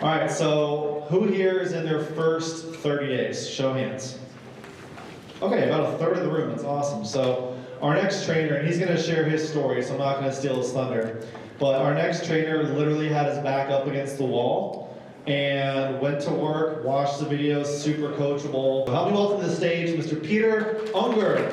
All right, so who here is in their first 30 days? Show hands. Okay, about a third of the room. That's awesome. So our next trainer, and he's going to share his story, so I'm not going to steal his thunder, but our next trainer literally had his back up against the wall and went to work, watched the videos, super coachable. Help me welcome to the stage Mr. Peter Unger.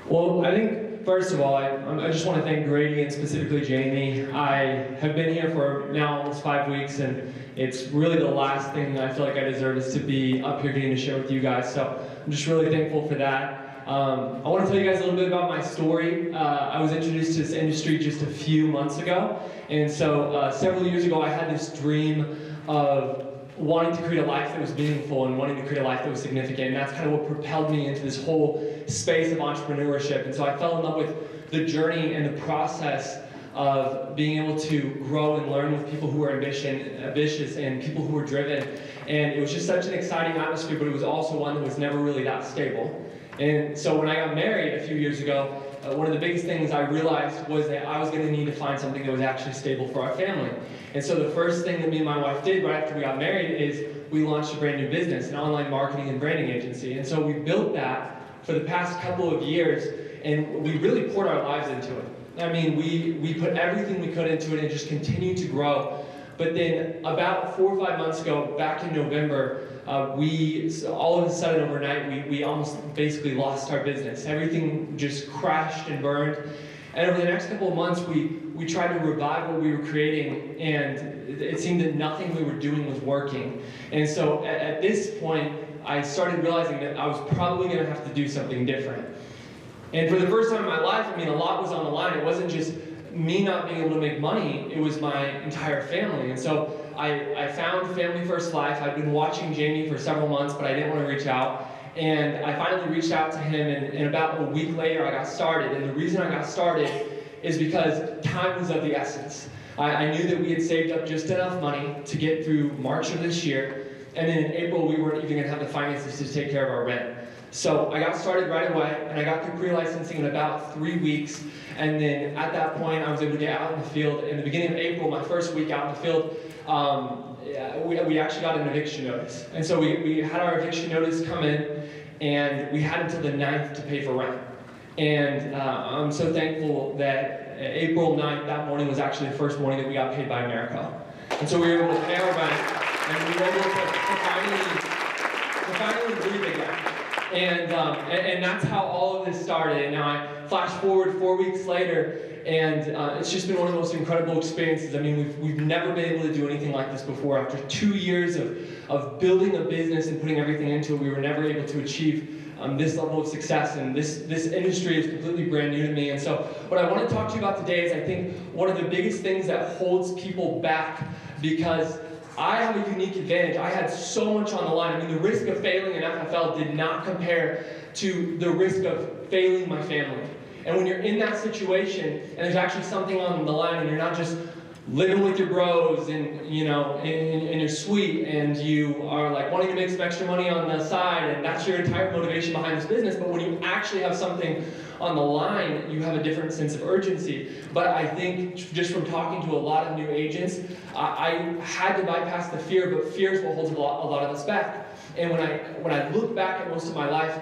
Well, I think, first of all, I just want to thank Grady and specifically Jamie. I have been here for now almost 5 weeks, and it's really the last thing I feel like I deserve is to be up here getting to share with you guys. So I'm just really thankful for that. I want to tell you guys a little bit about my story. I was introduced to this industry just a few months ago, and so several years ago I had this dream of wanting to create a life that was meaningful and wanting to create a life that was significant, and that's kind of what propelled me into this whole space of entrepreneurship. And so I fell in love with the journey and the process of being able to grow and learn with people who are ambitious and people who are driven. And it was just such an exciting atmosphere, but it was also one that was never really that stable. And so when I got married a few years ago, one of the biggest things I realized was that I was going to need to find something that was actually stable for our family. And so the first thing that me and my wife did right after we got married is we launched a brand new business, an online marketing and branding agency. And so we built that for the past couple of years, and we really poured our lives into it. I mean, we put everything we could into it and just continued to grow. But then about 4 or 5 months ago, back in November, all of a sudden overnight, we almost basically lost our business. Everything just crashed and burned. And over the next couple of months, we tried to revive what we were creating, and it seemed that nothing we were doing was working. And so at this point, I started realizing that I was probably going to have to do something different. And for the first time in my life, I mean, a lot was on the line. It wasn't just me not being able to make money, it was my entire family. And so I found Family First Life. I'd been watching Jamie for several months, but I didn't want to reach out. And I finally reached out to him, and about a week later I got started. And the reason I got started is because time was of the essence. I knew that we had saved up just enough money to get through March of this year, and then in April we weren't even going to have the finances to take care of our rent. So I got started right away, and I got through pre-licensing in about 3 weeks, and then at that point I was able to get out in the field. In the beginning of April, my first week out in the field, we actually got an eviction notice. And so we had our eviction notice come in, and we had until the 9th to pay for rent. And I'm so thankful that April 9th, that morning, was actually the first morning that we got paid by America. And so we were able to pay our rent, and we were able to finally breathe again. And that's how all of this started. And now I flash forward 4 weeks later, and it's just been one of the most incredible experiences. I mean, we've never been able to do anything like this before. After 2 years of building a business and putting everything into it, we were never able to achieve this level of success. And this industry is completely brand new to me. And so what I want to talk to you about today is, I think, one of the biggest things that holds people back, because I have a unique advantage. I had so much on the line. I mean, the risk of failing in FFL did not compare to the risk of failing my family. And when you're in that situation, and there's actually something on the line, and you're not just living with your bros and, you know, in your suite, and you are like wanting to make some extra money on the side, and that's your entire motivation behind this business. But when you actually have something on the line, you have a different sense of urgency. But I think just from talking to a lot of new agents, I had to bypass the fear, but fear is what holds a lot of us back. And when I look back at most of my life,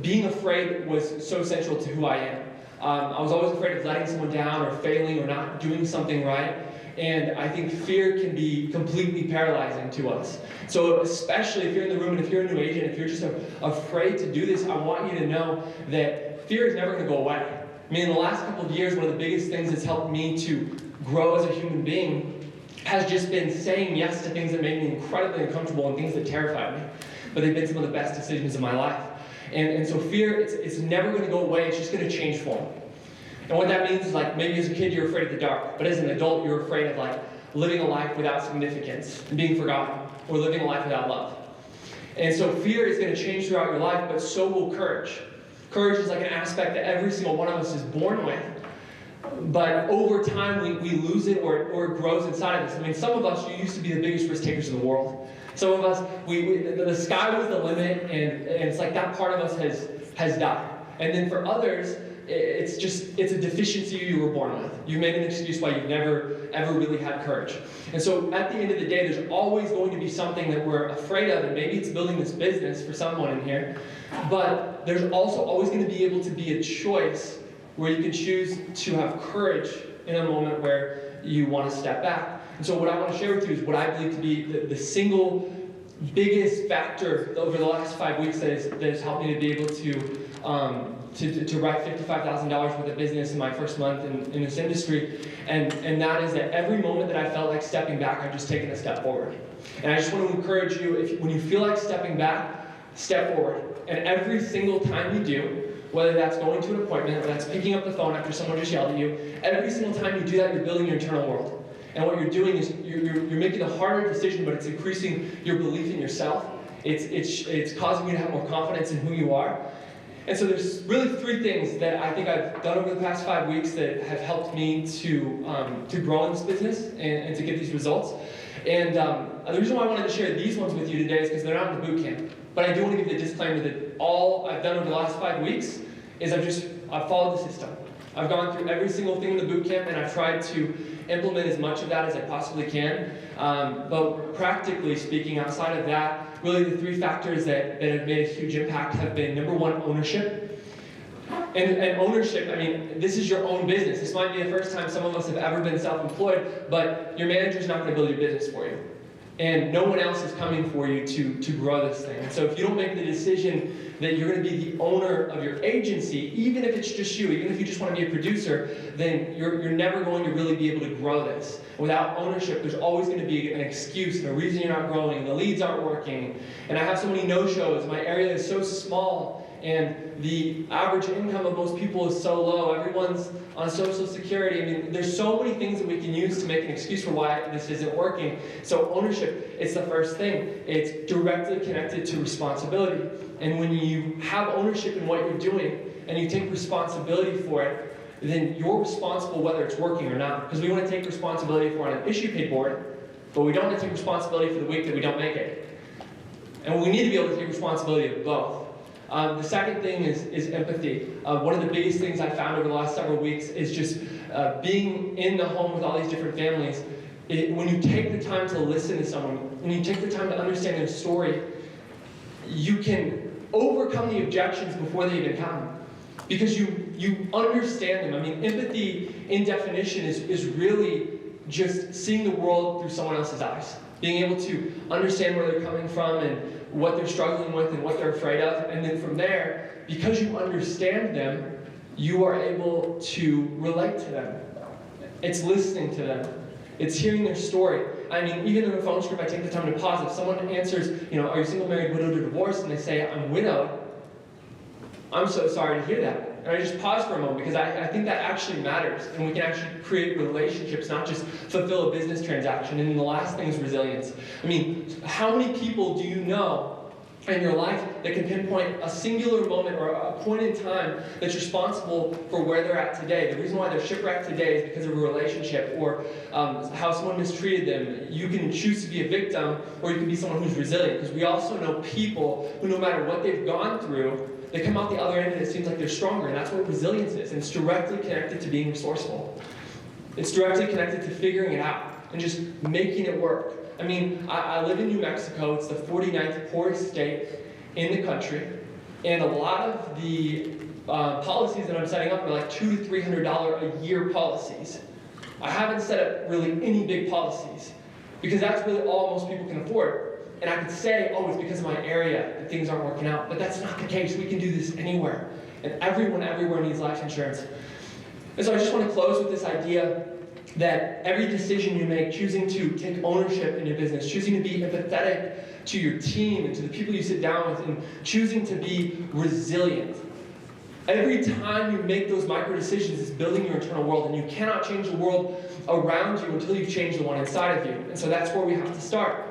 being afraid was so central to who I am. I was always afraid of letting someone down or failing or not doing something right. And I think fear can be completely paralyzing to us. So especially if you're in the room and if you're a new agent, if you're just afraid to do this, I want you to know that fear is never going to go away. I mean, in the last couple of years, one of the biggest things that's helped me to grow as a human being has just been saying yes to things that made me incredibly uncomfortable and things that terrified me. But they've been some of the best decisions of my life. And so fear, it's never going to go away. It's just going to change form. And what that means is, like, maybe as a kid you're afraid of the dark, but as an adult you're afraid of, like, living a life without significance and being forgotten, or living a life without love. And so fear is going to change throughout your life, but so will courage. Courage is like an aspect that every single one of us is born with. But over time we lose it, or it grows inside of us. I mean, some of us, you used to be the biggest risk takers in the world. Some of us, the sky was the limit, and it's like that part of us has died. And then for others, it's a deficiency you were born with. You've made an excuse why you've never, ever really had courage. And so at the end of the day, there's always going to be something that we're afraid of, and maybe it's building this business for someone in here, but there's also always going to be able to be a choice where you can choose to have courage in a moment where you want to step back. And so what I want to share with you is what I believe to be the single biggest factor over the last 5 weeks that has helped me to be able to write $55,000 worth of business in my first month in this industry. And that is that every moment that I felt like stepping back, I've just taken a step forward. And I just want to encourage you, when you feel like stepping back, step forward. And every single time you do, whether that's going to an appointment, whether that's picking up the phone after someone just yelled at you, every single time you do that, you're building your internal world. And what you're doing is you're making a harder decision, but it's increasing your belief in yourself. It's causing you to have more confidence in who you are. And so there's really 3 things that I think I've done over the past 5 weeks that have helped me to grow in this business and to get these results. And the reason why I wanted to share these ones with you today is because they're not in the boot camp. But I do want to give the disclaimer that all I've done over the last 5 weeks is I've followed the system. I've gone through every single thing in the boot camp, and I've tried to implement as much of that as I possibly can. But practically speaking, outside of that, really the 3 factors that have made a huge impact have been, number 1, ownership. And ownership, I mean, this is your own business. This might be the first time some of us have ever been self-employed, but your manager's not going to build your business for you. And no one else is coming for you to grow this thing. And so if you don't make the decision that you're going to be the owner of your agency, even if it's just you, even if you just want to be a producer, then you're never going to really be able to grow this. Without ownership, there's always going to be an excuse and a reason you're not growing. The leads aren't working. And I have so many no-shows. My area is so small. And the average income of most people is so low. Everyone's on Social Security. I mean, there's so many things that we can use to make an excuse for why this isn't working. So ownership, it's the first thing. It's directly connected to responsibility. And when you have ownership in what you're doing, and you take responsibility for it, then you're responsible whether it's working or not. Because we want to take responsibility for an issue paid board, but we don't want to take responsibility for the week that we don't make it. And we need to be able to take responsibility of both. The second thing is empathy. One of the biggest things I found over the last several weeks is just being in the home with all these different families. When you take the time to listen to someone, when you take the time to understand their story, you can overcome the objections before they even come. Because you understand them. I mean, empathy, in definition, is really just seeing the world through someone else's eyes. Being able to understand where they're coming from and what they're struggling with and what they're afraid of. And then from there, because you understand them, you are able to relate to them. It's listening to them. It's hearing their story. I mean, even in a phone script, I take the time to pause. If someone answers, are you single, married, widowed, or divorced? And they say, I'm widowed. I'm so sorry to hear that. And I just pause for a moment because I think that actually matters. And we can actually create relationships, not just fulfill a business transaction. And then the last thing is resilience. I mean, how many people do you know in your life that can pinpoint a singular moment or a point in time that's responsible for where they're at today? The reason why they're shipwrecked today is because of a relationship or how someone mistreated them. You can choose to be a victim or you can be someone who's resilient. Because we also know people who, no matter what they've gone through, they come out the other end and it seems like they're stronger. And that's what resilience is. And it's directly connected to being resourceful. It's directly connected to figuring it out and just making it work. I mean, I live in New Mexico. It's the 49th poorest state in the country. And a lot of the policies that I'm setting up are like $200 to $300 a year policies. I haven't set up really any big policies because that's really all most people can afford. And I could say, oh, it's because of my area that things aren't working out. But that's not the case. We can do this anywhere. And everyone everywhere needs life insurance. And so I just want to close with this idea that every decision you make, choosing to take ownership in your business, choosing to be empathetic to your team and to the people you sit down with, and choosing to be resilient. Every time you make those micro decisions, it's building your internal world, and you cannot change the world around you until you change the one inside of you. And so that's where we have to start.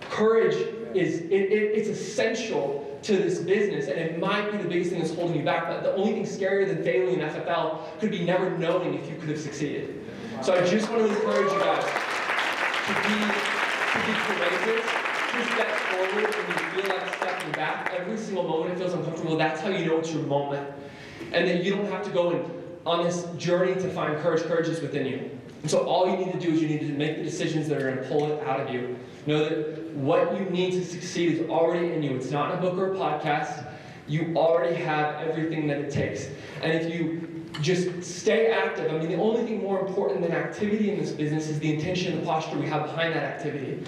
Courage it's essential to this business, and it might be the biggest thing that's holding you back. But the only thing scarier than failing in FFL could be never knowing if you could have succeeded. So I just want to encourage you guys to be courageous, to step forward when you feel like stepping back. Every single moment it feels uncomfortable. That's how you know it's your moment. and that you don't have to go on this journey to find courage. Courage is within you. And so all you need to do is you need to make the decisions that are going to pull it out of you. Know that what you need to succeed is already in you. It's not in a book or a podcast. You already have everything that it takes. And if you just stay active, I mean, the only thing more important than activity in this business is the intention and the posture we have behind that activity.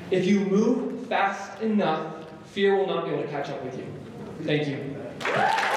If you move fast enough, fear will not be able to catch up with you. Thank you.